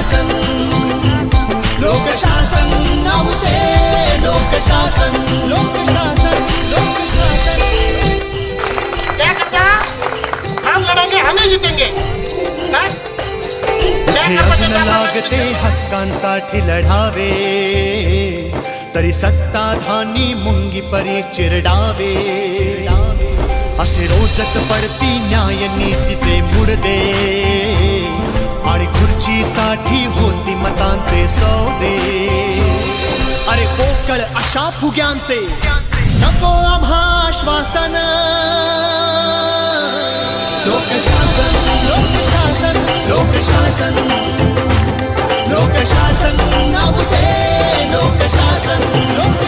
लोकशासन लोकशासन नाऊचे लोकशासन लोकशासन लोकशासन क्या करता हम लड़ेंगे हमें जीतेंगे काय? क्या करता ते न लागते हक्कांसाठी लढावे तरी सत्ताधानी मुंगी परी चिरडावे असे रोजच पडती न्याय नीतीचे मुडदे आणि खुर्चीसाठी होती मतांचे सौदे अरे पोकळ अशा फुग्यांचे नको आम्हा आश्वासन लोकशासन लोकशासन लोकशासन लोकशासन नाऊचे लोकशासन लोक